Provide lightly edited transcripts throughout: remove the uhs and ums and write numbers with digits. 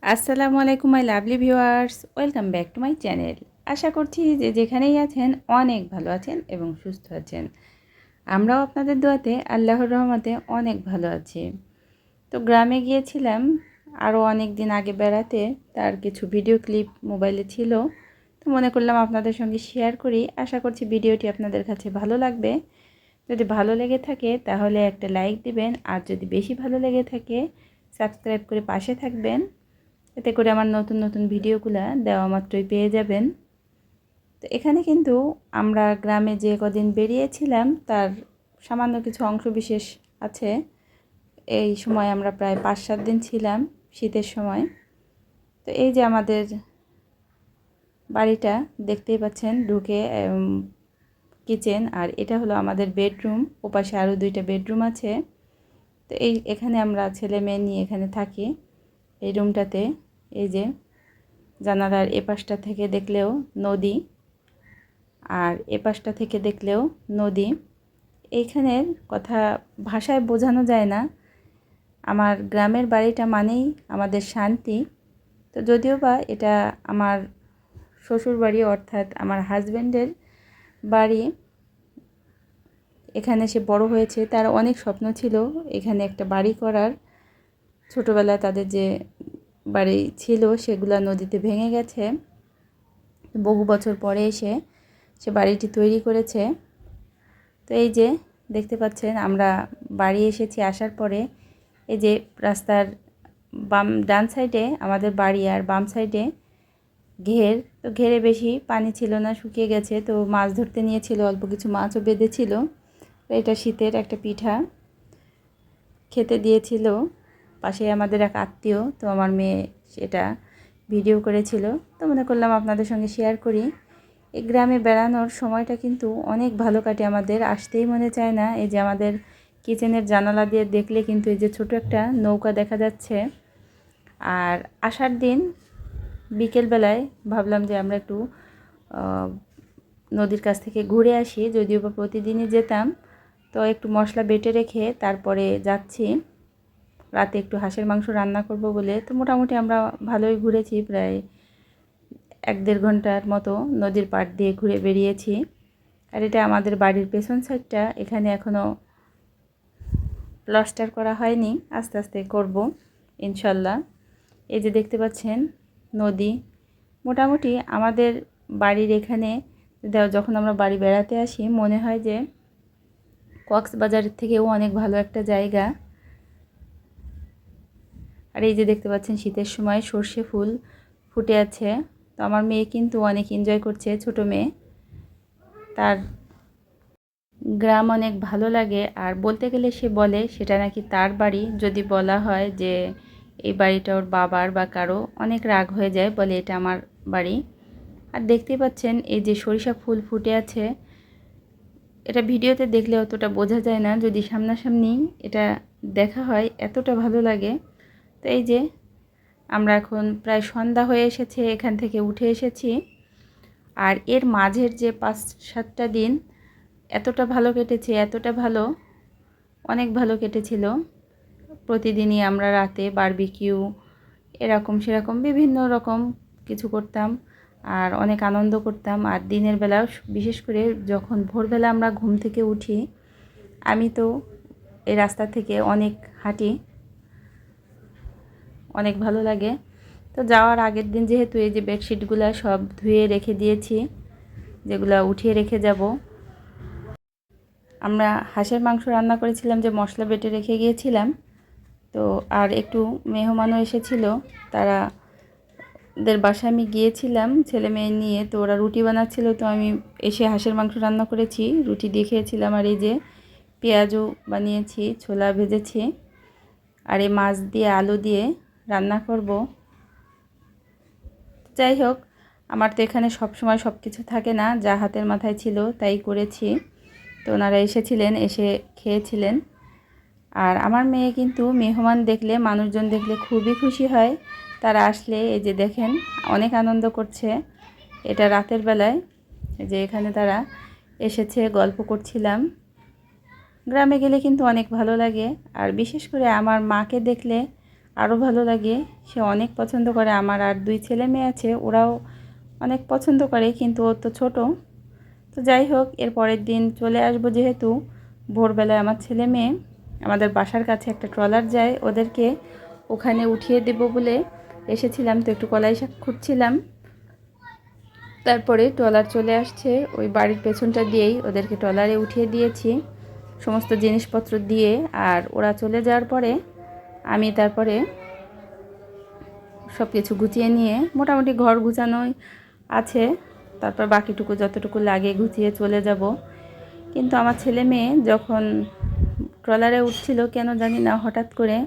আসসালামু আলাইকুম my lovely viewers, welcome back to my channel. আশা করছি যে যেখানেই আছেন অনেক ভালো আছেন এবং সুস্থ আছেন। আমরাও আপনাদের দোয়াতে আল্লাহর রহমতে অনেক ভালো আছি। তো গ্রামে গিয়েছিলাম আরও অনেক দিন আগে বেড়াতে, তার কিছু ভিডিও ক্লিপ মোবাইলে ছিল, তো মনে করলাম আপনাদের সঙ্গে শেয়ার করি। আশা করছি ভিডিওটি আপনাদের কাছে ভালো লাগবে। যদি ভালো লেগে থাকে তাহলে একটা লাইক দিবেন, আর যদি বেশি ভালো লেগে থাকে সাবস্ক্রাইব করে পাশে থাকবেন। এতে করে আমার নতুন নতুন ভিডিওগুলো দেওয়া মাত্রই পেয়ে যাবেন। তো এখানে কিন্তু আমরা গ্রামে যে কদিন বেরিয়েছিলাম তার সামান্য কিছু অংশ বিশেষ আছে। এই সময় আমরা প্রায় 5-7 দিন ছিলাম, শীতের সময়। তো এই যে আমাদের বাড়িটা দেখতেই পাচ্ছেন, ঢুকে কিচেন, আর এটা হলো আমাদের বেডরুম। ওপাশে আরও 2টা বেডরুম আছে। তো এখানে আমরা ছেলে মেয়ে নিয়ে এখানে থাকি এই রুমটাতে। এই যে জানালার এপাশটা থেকে দেখলেও নদী, আর এপাশটা থেকে দেখলেও নদী। এইখানের কথা ভাষায় বোঝানো যায় না। আমার গ্রামের বাড়িটা মানেই আমাদের শান্তি। তো যদিও বা এটা আমার শ্বশুর বাড়ি, অর্থাৎ আমার হাজব্যান্ডের বাড়ি। এখানে সে বড় হয়েছে, তার অনেক স্বপ্ন ছিল এখানে একটা বাড়ি করার। ছোটোবেলায় তাদের যে বাড়ি ছিল সেগুলা নদীতে ভেঙে গেছে। বহু বছর পরে এসে সে বাড়িটি তৈরি করেছে। তো এই যে দেখতে পাচ্ছেন আমরা বাড়ি এসেছি। আসার পরে এই যে রাস্তার ডান সাইডে আমাদের বাড়ি, আর বাম সাইডে ঘের। তো ঘেরে বেশি পানি ছিল না, শুকিয়ে গেছে। তো মাছ ধরতে নিয়েছিল, অল্প কিছু মাছও বেঁধেছিল। এটা শীতের একটা পিঠা খেতে দিয়েছিল পাশে আমাদের এক আত্মীয়। তো আমার মেয়ে সেটা ভিডিও করেছিল, তো মনে করলাম আপনাদের সঙ্গে শেয়ার করি। এই গ্রামে বেড়ানোর সময়টা কিন্তু অনেক ভালো কাটে আমাদের, আসতেই মনে চায় না। এই যে আমাদের কিচেনের জানালা দিয়ে দেখলে কিন্তু এই যে ছোট একটা নৌকা দেখা যাচ্ছে। আর আসার দিন বিকেলবেলায় ভাবলাম যে আমরা একটু নদীর কাছ থেকে ঘুরে আসি, যদিও বা প্রতিদিনই যেতাম। তো একটু মশলা বেটে রেখে তারপরে যাচ্ছি। রাতে একটু হাঁসের মাংস রান্না করব বলে। তো মোটামুটি আমরা ভালোই ঘুরেছি, প্রায় 1-1.5 ঘন্টার মতো নদীর পাড় দিয়ে ঘুরে বেরিয়েছি। আর এটা আমাদের বাড়ির পেছন সাইডটা, এখানে এখনও প্লাস্টার করা হয়নি, আস্তে আস্তে করব ইনশাল্লাহ। এই যে দেখতে পাচ্ছেন নদী। মোটামুটি আমাদের বাড়ির এখানে যখন আমরা বাড়ি বেড়াতে আসি মনে হয় যে কক্সবাজারের থেকেও অনেক ভালো একটা জায়গা। আর এই যে দেখতে পাচ্ছেন শীতের সময় সর্ষে ফুল ফুটে আছে। তো আমার মেয়ে কিন্তু অনেক এনজয় করছে, ছোট মেয়ে। তার গ্রাম অনেক ভালো লাগে, আর বলতে গেলে সে বলে সেটা নাকি তার বাড়ি। যদি বলা হয় যে এই বাড়িটা ওর বাবার বা কারো, অনেক রাগ হয়ে যায়, বলে এটা আমার বাড়ি। আর দেখতেই পাচ্ছেন এই যে সরিষা ফুল ফুটে আছে। এটা ভিডিওতে দেখলে অতটা বোঝা যায় না, যদি সামনাসামনি এটা দেখা হয় এতটা ভালো লাগে। তো এই যে আমরা এখন প্রায় সন্ধ্যা হয়ে এসেছে, এখান থেকে উঠে এসেছি। আর এর মাঝের যে 5-7টা দিন এতটা ভালো কেটেছে, এতটা ভালো, অনেক ভালো কেটেছিল। প্রতিদিনই আমরা রাতে বারবিকিউ এরকম সেরকম বিভিন্ন রকম কিছু করতাম, আর অনেক আনন্দ করতাম। আর দিনের বেলাও বিশেষ করে যখন ভোরবেলা আমরা ঘুম থেকে উঠি, আমি তো এই রাস্তা থেকে অনেক হাঁটি, অনেক ভালো লাগে। তো যাওয়ার আগের দিন যেহেতু এই যে বেডশিটগুলো সব ধুয়ে রেখে দিয়েছি, যেগুলো উঠিয়ে রেখে যাব। আমরা হাঁসের মাংস রান্না করেছিলাম, যে মশলা বেটে রেখে গিয়েছিলাম। তো আর একটু মেহমানও এসেছিল, তারা দের বাসায় আমি গিয়েছিলাম ছেলে মেয়ে নিয়ে। তো ওরা রুটি বানাচ্ছিল, তো আমি এসে হাঁসের মাংস রান্না করেছি, রুটি দিয়ে খেয়েছিলাম। আর এই যে পেঁয়াজও বানিয়েছি, ছোলা ভেজেছি, আর এই মাছ দিয়ে আলু দিয়ে রান্না করব। যাই হোক, আমার তো এখানে সব সময় সব কিছু থাকে না, যা হাতের মাথায় ছিল তাই করেছি। তো ওনারা এসেছিলেন, এসে খেয়েছিলেন। আর আমার মেয়ে কিন্তু মেহমান দেখলে, মানুষজন দেখলে খুবই খুশি হয়। তারা আসলে এই যে দেখেন অনেক আনন্দ করছে। এটা রাতের বেলায় যে এখানে তারা এসেছে, গল্প করছিলাম। গ্রামে গেলে কিন্তু অনেক ভালো লাগে। আর বিশেষ করে আমার মাকে দেখলে আরও ভালো লাগে। সে অনেক পছন্দ করে। আমার আর 2 ছেলে মেয়ে আছে, ওরাও অনেক পছন্দ করে, কিন্তু ও তো ছোটো। তো যাই হোক, এর পরের দিন চলে আসবো, যেহেতু ভোরবেলায় আমার ছেলে মেয়ে, আমাদের বাসার কাছে একটা ট্রলার যায়, ওদেরকে ওখানে উঠিয়ে দেব বলে এসেছিলাম। তো একটু কলাই শাক খুঁটছিলাম, তারপরে ট্রলার চলে আসছে। ওই বাড়ির পেছনটা দিয়েই ওদেরকে ট্রলারে উঠিয়ে দিয়েছি সমস্ত জিনিসপত্র দিয়ে। আর ওরা চলে যাওয়ার পরে আমি তারপরে সব কিছু গুছিয়ে নিয়ে, মোটামুটি ঘর গুছানোই আছে, তারপর বাকিটুকু যতটুকু লাগে গুছিয়ে চলে যাব। কিন্তু আমার ছেলে মেয়ে যখন ট্রলারে উঠছিল, কেন জানি না হঠাৎ করে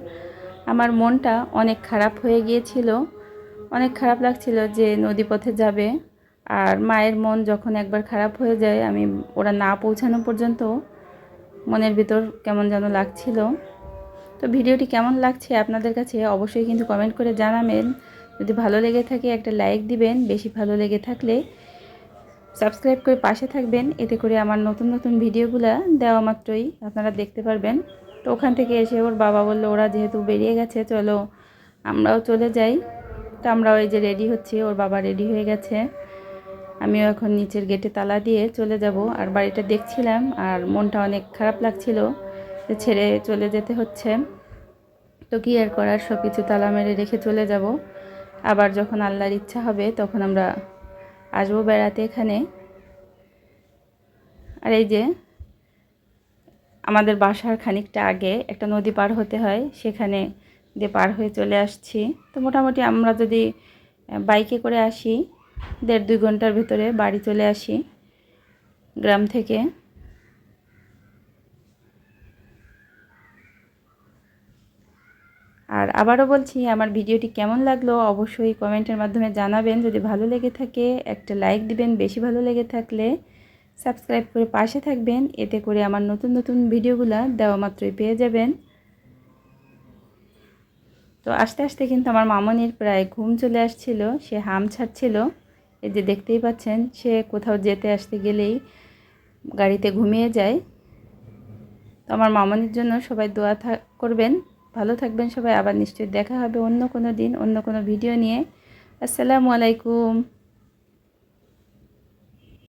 আমার মনটা অনেক খারাপ হয়ে গিয়েছিল। অনেক খারাপ লাগছিল যে নদীপথে যাবে। আর মায়ের মন যখন একবার খারাপ হয়ে যায়, আমি ওরা না পৌঁছানো পর্যন্ত মনের ভিতর কেমন যেন লাগছিল। তো ভিডিওটি কেমন লাগছে আপনাদের কাছে অবশ্যই কিন্তু কমেন্ট করে জানাবেন। যদি ভালো লেগে থাকে একটা লাইক দিবেন, বেশি ভালো লেগে থাকলে সাবস্ক্রাইব করে পাশে থাকবেন। এতে করে আমার নতুন নতুন ভিডিওগুলো দেওয়া মাত্রই আপনারা দেখতে পারবেন। তো ওখান থেকে এসে ওর বাবা বলল, ওরা যেহেতু বেরিয়ে গেছে, চলো আমরাও চলে যাই। তো আমরাও এই যে রেডি হচ্ছি, ওর বাবা রেডি হয়ে গেছে। আমিও এখন নিচের গেটে তালা দিয়ে চলে যাব। আর বাড়িটা দেখছিলাম আর মনটা অনেক খারাপ লাগছিল যে ছেড়ে চলে যেতে হচ্ছে। তো কী আর করার, সব কিছু তালা মেরে রেখে চলে যাব। আবার যখন আল্লাহর ইচ্ছা হবে তখন আমরা আসবো বেড়াতে এখানে। আর এই যে আমাদের বাসার খানিকটা আগে একটা নদী পার হতে হয়, সেখানে দিয়ে পার হয়ে চলে আসছি। তো মোটামুটি আমরা যদি বাইকে করে আসি, 1.5-2 ঘন্টার ভিতরে বাড়ি চলে আসি গ্রাম থেকে। আর আবারও বলছি, আমার ভিডিওটি কেমন লাগলো অবশ্যই কমেন্টের মাধ্যমে জানাবেন। যদি ভালো লেগে থাকে একটা লাইক দিবেন, বেশি ভালো লেগে থাকলে সাবস্ক্রাইব করে পাশে থাকবেন। এতে করে আমার নতুন নতুন ভিডিওগুলো দেওয়া মাত্রই পেয়ে যাবেন। তো আস্তে আস্তে কিন্তু আমার মামনির প্রায় ঘুম চলে আসছিল, সে হাম ছাড়ছিল। এই যে দেখতেই পাচ্ছেন, সে কোথাও যেতে আসতে গেলেই গাড়িতে ঘুমিয়ে যায়। তো আমার মামনির জন্য সবাই দোয়া করবেন। ভালো থাকবেন সবাই। আবার নিশ্চয়ই দেখা হবে অন্য কোনো দিন অন্য কোনো ভিডিও নিয়ে। আসসালামু আলাইকুম।